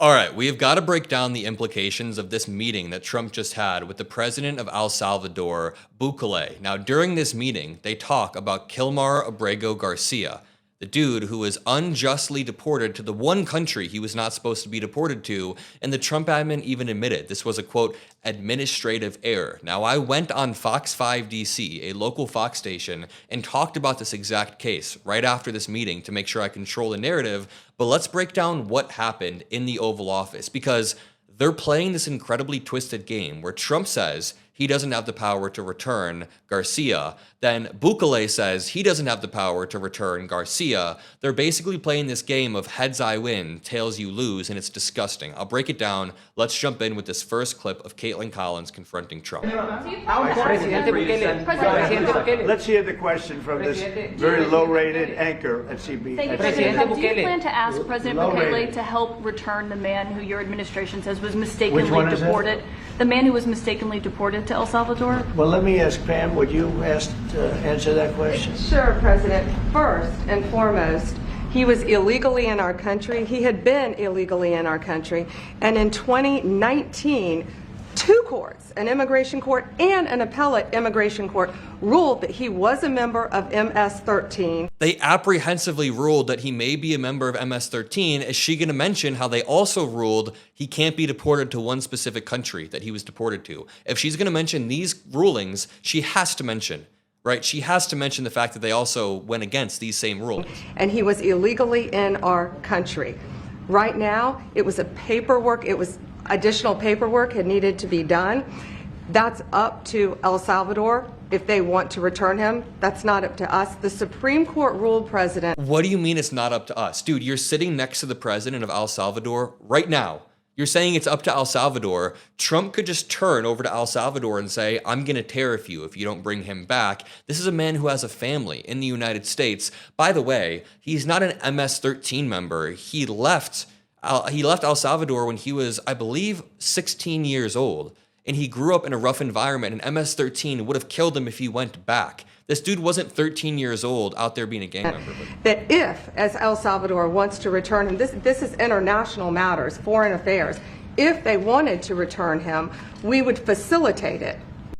All right, we have got to break down the implications of this meeting that Trump just had with the president of El Salvador, Bukele. Now, during this meeting, they talk about Kilmar Abrego Garcia, the dude who was unjustly deported to the one country he was not supposed to be deported to, and the Trump admin even admitted this was a, quote, administrative error. Now, I went on Fox 5 DC, a local Fox station, and talked about this exact case right after this meeting to make sure I control the narrative, but let's break down what happened in the Oval Office, because they're playing this incredibly twisted game where Trump says he doesn't have the power to return Garcia. Then Bukele says he doesn't have the power to return Garcia. They're basically playing this game of heads I win, tails you lose, and it's disgusting. I'll break it down. Let's jump in with this first clip of Caitlin Collins confronting Trump. Let's hear the question from this very low-rated anchor at CB. Thank you, President. Do you plan to ask President Bukele to help return the man who your administration says was mistakenly deported? The man who was mistakenly deported to El Salvador? Well, let me ask Pam, would you answer that question? Sure, President. First and foremost, he was illegally in our country. He had been illegally in our country. And in 2019, two courts, an immigration court and an appellate immigration court, ruled that he was a member of MS-13. They apprehensively ruled that he may be a member of MS-13. Is she going to mention how they also ruled he can't be deported to one specific country that he was deported to? If she's going to mention these rulings, she has to mention, right? She has to mention the fact that they also went against these same rulings. And he was illegally in our country. Right now, it was additional paperwork had needed to be done. That's up to El Salvador if they want to return him. That's not up to us. The Supreme Court ruled, President. What do you mean it's not up to us? Dude, you're sitting next to the president of El Salvador right now. You're saying it's up to El Salvador. Trump could just turn over to El Salvador and say, I'm going to tariff you if you don't bring him back. This is a man who has a family in the United States. By the way, he's not an MS-13 member. He left El Salvador when he was, I believe, 16 years old. And he grew up in a rough environment, and MS-13 would have killed him if he went back. This dude wasn't 13 years old out there being a gang member. That if, as El Salvador wants to return him, this is international matters, foreign affairs. If they wanted to return him, we would facilitate it.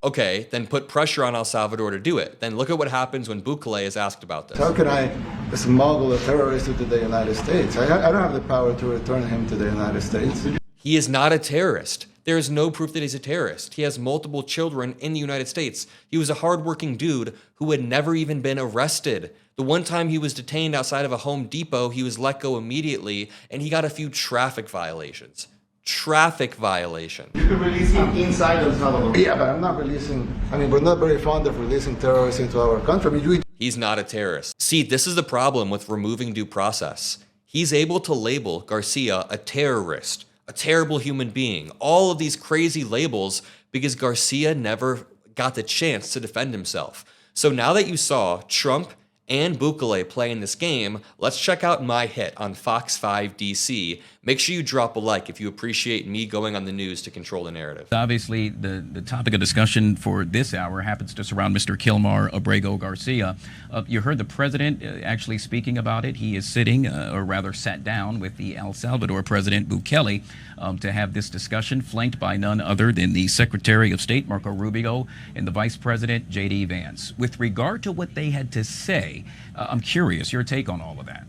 Okay, then put pressure on El Salvador to do it. Then look at what happens when Bukele is asked about this. How can I smuggle a terrorist into the United States? I don't have the power to return him to the United States. He is not a terrorist. There is no proof that he's a terrorist. He has multiple children in the United States. He was a hardworking dude who had never even been arrested. The one time he was detained outside of a Home Depot, he was let go immediately, and he got a few traffic violations. Traffic violation. You could release him inside El Salvador. Yeah, but I'm not releasing, we're not very fond of releasing terrorists into our country. He's not a terrorist. See, this is the problem with removing due process. He's able to label Garcia a terrorist, a terrible human being, all of these crazy labels because Garcia never got the chance to defend himself. So now that you saw Trump and Bukele playing this game, let's check out my hit on Fox 5 DC. Make sure you drop a like if you appreciate me going on the news to control the narrative. Obviously, the topic of discussion for this hour happens to surround Mr. Kilmar Abrego Garcia. You heard the president actually speaking about it. He is sitting, or rather sat down with the El Salvador president, Bukele, to have this discussion, flanked by none other than the Secretary of State, Marco Rubio, and the Vice President, J.D. Vance. With regard to what they had to say, I'm curious, your take on all of that.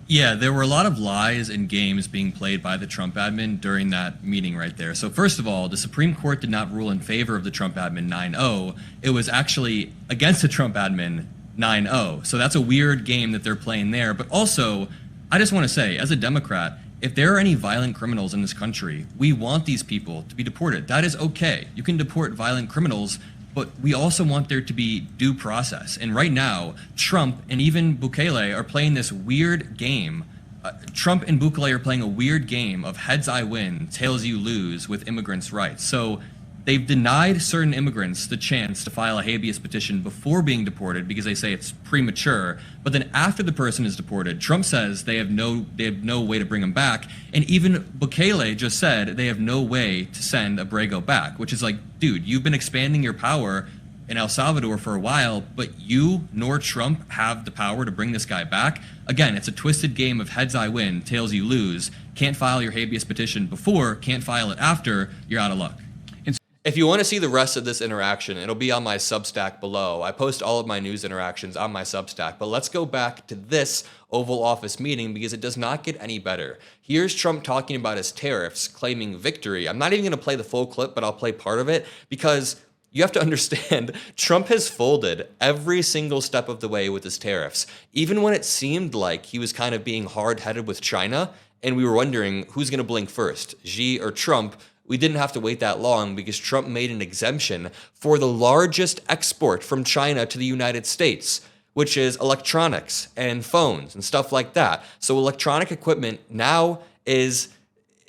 Yeah, there were a lot of lies and games being played by the Trump admin during that meeting right there. So first of all, the Supreme Court did not rule in favor of the Trump admin 9-0. It was actually against the Trump admin 9-0. So that's a weird game that they're playing there. But also, I just want to say, as a Democrat, if there are any violent criminals in this country, we want these people to be deported. That is okay. You can deport violent criminals, but we also want there to be due process. And right now, Trump and even Bukele are playing this weird game. Trump and Bukele are playing a weird game of heads I win, tails you lose with immigrants' rights. So they've denied certain immigrants the chance to file a habeas petition before being deported because they say it's premature. But then after the person is deported, Trump says they have no way to bring him back. And even Bukele just said they have no way to send Abrego back, which is like, dude, you've been expanding your power in El Salvador for a while, but you nor Trump have the power to bring this guy back. Again, it's a twisted game of heads I win, tails you lose. Can't file your habeas petition before, can't file it after, you're out of luck. If you want to see the rest of this interaction, it'll be on my Substack below. I post all of my news interactions on my Substack, but let's go back to this Oval Office meeting because it does not get any better. Here's Trump talking about his tariffs, claiming victory. I'm not even going to play the full clip, but I'll play part of it because you have to understand, Trump has folded every single step of the way with his tariffs. Even when it seemed like he was kind of being hard-headed with China, and we were wondering who's going to blink first, Xi or Trump, we didn't have to wait that long because Trump made an exemption for the largest export from China to the United States, which is electronics and phones and stuff like that. So electronic equipment now is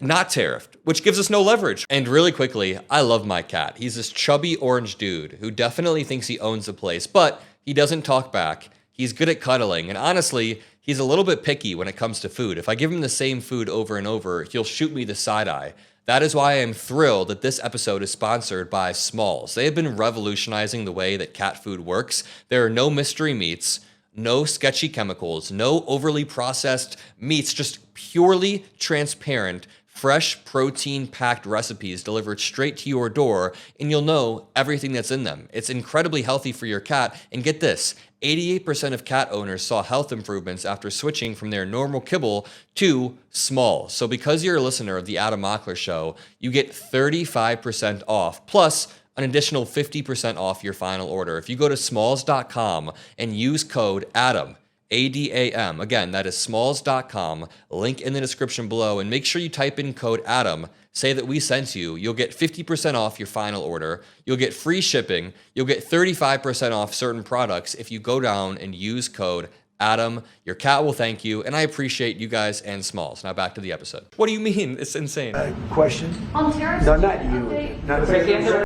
not tariffed, which gives us no leverage. And really quickly, I love my cat. He's this chubby orange dude who definitely thinks he owns the place, but he doesn't talk back. He's good at cuddling, and honestly, he's a little bit picky when it comes to food. If I give him the same food over and over, he'll shoot me the side eye. That is why I am thrilled that this episode is sponsored by Smalls. They have been revolutionizing the way that cat food works. There are no mystery meats, no sketchy chemicals, no overly processed meats, just purely transparent, fresh protein-packed recipes delivered straight to your door, and you'll know everything that's in them. It's incredibly healthy for your cat, and get this, 88% of cat owners saw health improvements after switching from their normal kibble to Smalls. So because you're a listener of the Adam Mockler Show, you get 35% off, plus an additional 50% off your final order. If you go to smalls.com and use code ADAM, ADAM, again, that is smalls.com, link in the description below, and make sure you type in code ADAM, say that we sent you, you'll get 50% off your final order, you'll get free shipping, you'll get 35% off certain products if you go down and use code ADAM. Your cat will thank you, and I appreciate you guys and Smalls. Now back to the episode. What do you mean? It's insane. Question? On tariffs? No, not you. Not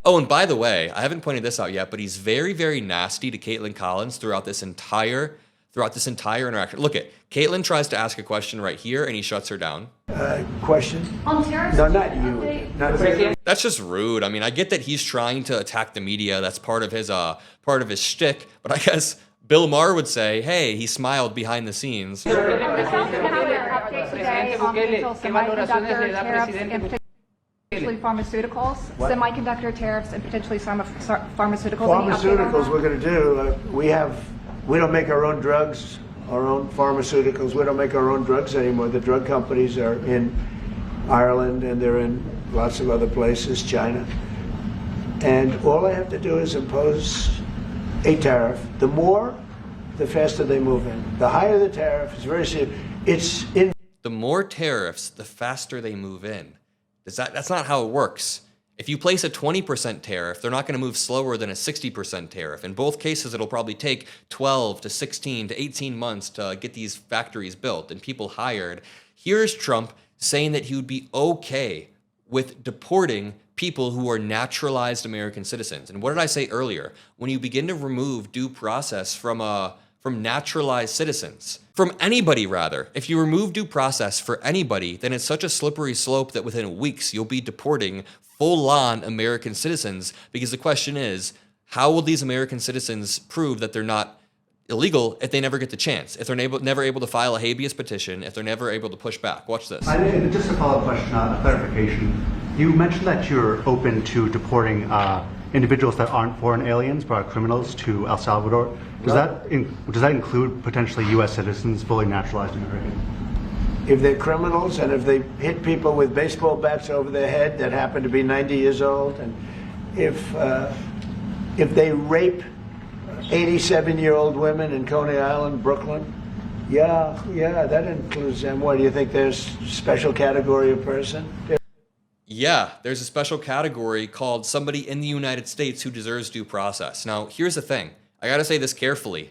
Oh, and by the way, I haven't pointed this out yet, but he's very, very nasty to Caitlin Collins throughout this entire interaction. Look at Caitlin tries to ask a question right here, and he shuts her down. Question? On tariffs? No, not you. Not That's just rude. I mean, I get that he's trying to attack the media. That's part of his shtick. But I guess Bill Maher would say, hey, he smiled behind the scenes. Pharmaceuticals, semiconductor tariffs, and potentially pharmaceuticals. Pharmaceuticals we're going to do. We don't make our own drugs, our own pharmaceuticals. We don't make our own drugs anymore. The drug companies are in Ireland and they're in lots of other places, China. And all I have to do is impose a tariff. The more, the faster they move in. The higher the tariff, it's very serious. The more tariffs, the faster they move in. That's not how it works. If you place a 20% tariff, they're not going to move slower than a 60% tariff. In both cases, it'll probably take 12 to 16 to 18 months to get these factories built and people hired. Here's Trump saying that he would be okay with deporting people who are naturalized American citizens. And what did I say earlier? When you begin to remove due process from naturalized citizens, from anybody rather, if you remove due process for anybody, then it's such a slippery slope that within weeks you'll be deporting full-on American citizens, because the question is, how will these American citizens prove that they're not illegal if they never get the chance, if they're never able to file a habeas petition, if they're never able to push back? Watch this. Just a follow-up question, a clarification. You mentioned that you're open to deporting individuals that aren't foreign aliens but are criminals to El Salvador. Does that include potentially U.S. citizens, fully naturalized Americans? If they're criminals and if they hit people with baseball bats over their head that happen to be 90 years old, and if they rape 87-year-old women in Coney Island, Brooklyn, yeah, that includes them. What do you think? There's a special category of person? Yeah, there's a special category called somebody in the United States who deserves due process. Now, here's the thing. I gotta say this carefully.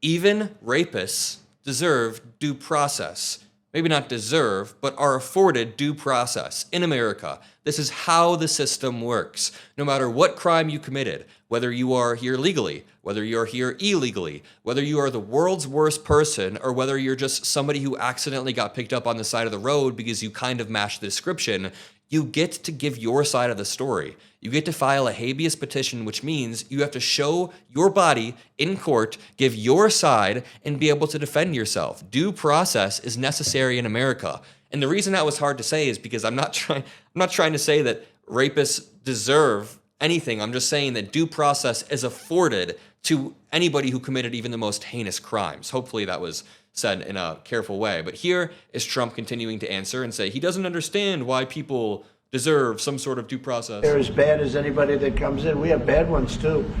Even rapists deserve due process. Maybe not deserve, but are afforded due process in America. This is how the system works. No matter what crime you committed, whether you are here legally, whether you're here illegally, whether you are the world's worst person, or whether you're just somebody who accidentally got picked up on the side of the road because you kind of matched the description, You get to give your side of the story. You get to file a habeas petition, which means you have to show your body in court, give your side, and be able to defend yourself. Due process is necessary in America. And the reason that was hard to say is because I'm not trying to say that rapists deserve anything. I'm just saying that due process is afforded to anybody who committed even the most heinous crimes. Hopefully that was said in a careful way. But here is Trump continuing to answer and say he doesn't understand why people deserve some sort of due process. They're as bad as anybody that comes in. We have bad ones too.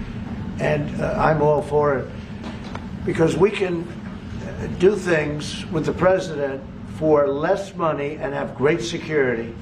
And I'm all for it. Because we can do things with the president for less money and have great security.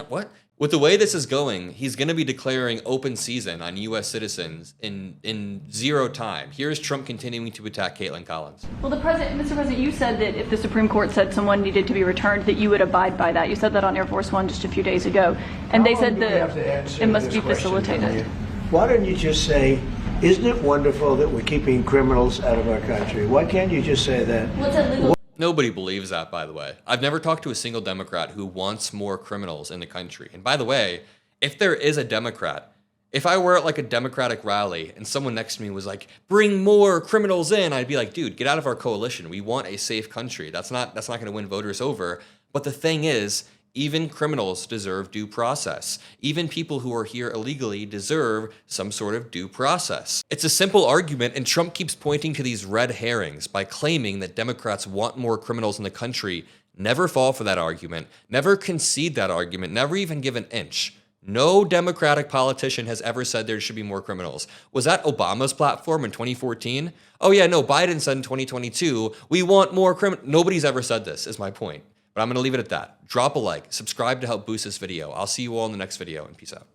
What? With the way this is going, he's going to be declaring open season on U.S. citizens in zero time. Here's Trump continuing to attack Caitlin Collins. Well, Mr. President, you said that if the Supreme Court said someone needed to be returned, that you would abide by that. You said that on Air Force One just a few days ago. And they said that it must be facilitated. Why don't you just say, isn't it wonderful that we're keeping criminals out of our country? Why can't you just say that? What's illegal? Nobody believes that, by the way. I've never talked to a single Democrat who wants more criminals in the country. And by the way, if there is a Democrat, if I were at like a Democratic rally and someone next to me was like, bring more criminals in, I'd be like, dude, get out of our coalition. We want a safe country. That's not going to win voters over. But the thing is, even criminals deserve due process. Even people who are here illegally deserve some sort of due process. It's a simple argument, and Trump keeps pointing to these red herrings by claiming that Democrats want more criminals in the country. Never fall for that argument. Never concede that argument. Never even give an inch. No Democratic politician has ever said there should be more criminals. Was that Obama's platform in 2014? Oh yeah, no, Biden said in 2022, we want more criminals. Nobody's ever said this, is my point. But I'm going to leave it at that. Drop a like, subscribe to help boost this video. I'll see you all in the next video, and peace out.